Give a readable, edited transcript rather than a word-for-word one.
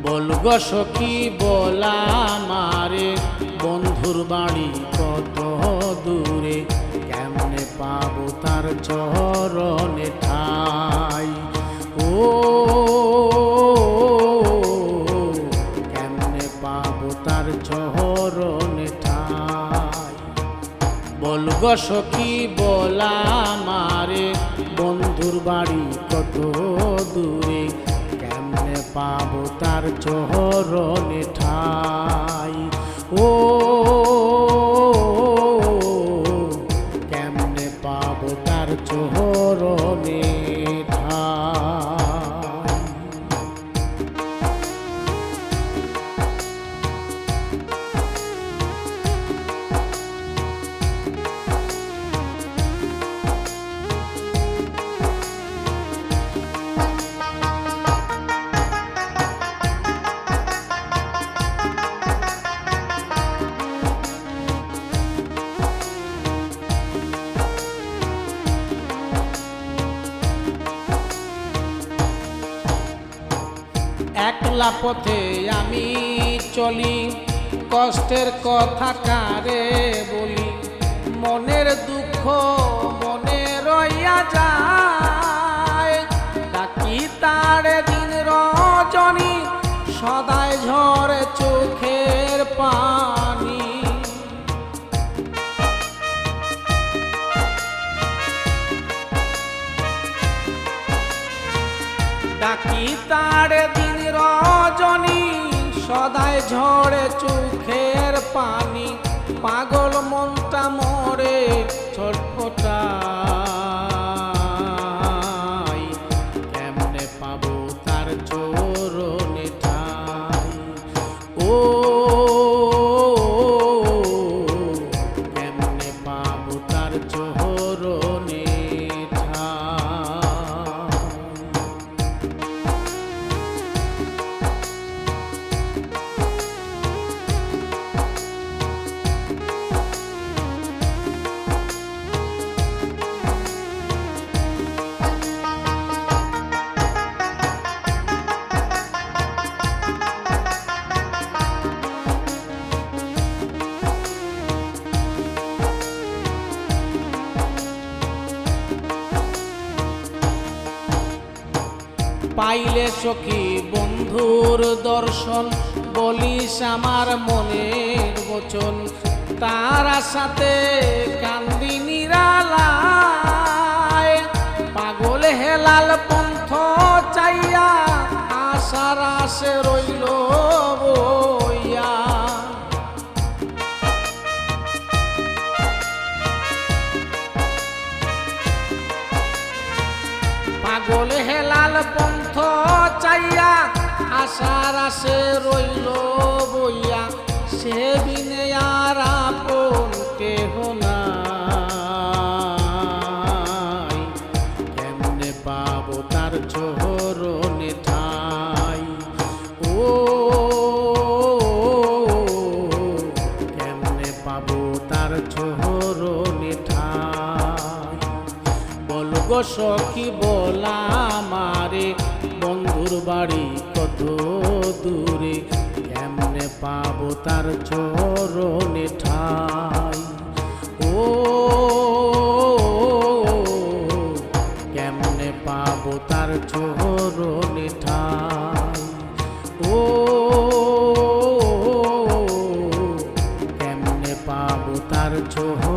বলগো সখী বলা আমারে বন্ধুর বাড়ি কত দূরে, কেমনে পাবো তার চরণে ঠাই। ও কেমনে পাবো তার চরণে ঠাই। বলগো সখী বলা আমারে বন্ধুর বাড়ি কত দূরে, কেমনে পাবো তার চরণে ঠাই। ও কেমনে পাবো তার চরণে ঠাই। একলা পথে আমি চলি, কষ্টের কথা কারে বলি, মনের দুঃখ মনে রইয়া যায়। ডাকি তারে দিন রজনী, সদায় ঝরে চোখের পানি। ডাকি তারে দিন রজনী, সদায় ঝরে চোখের পানি। পাগল মনটা মরে ছটফটাই, কেমনে পাবো তার চরণে ঠাই। ও কেমনে পাবো তার চরণে ঠাই। পাইলে সখী বন্ধুর দর্শন, বলিস আমার মনের বচন। তার আশাতে কান্দি নিরালায়, পাগল হেলাল পন্থ চাইয়া আশার আশে রইল বইয়া। পাগল হেলাল পন্থ চাইয়া আশার আশে রইল বইয়া। সে বিনে আর আপন কেহ নাই, কেমনে পাবো তার চরণে ঠাই। ও কেমনে পাবো তার চরণে ঠাই। বলগো সখী বলা আমারে বন্ধুর বাড়ি কত দূরে, কেমনে পাবো তার চরণে ঠাই। ও কেমনে পাবো তার চরণে ঠাই। ও কেমনে পাবো তার চরণে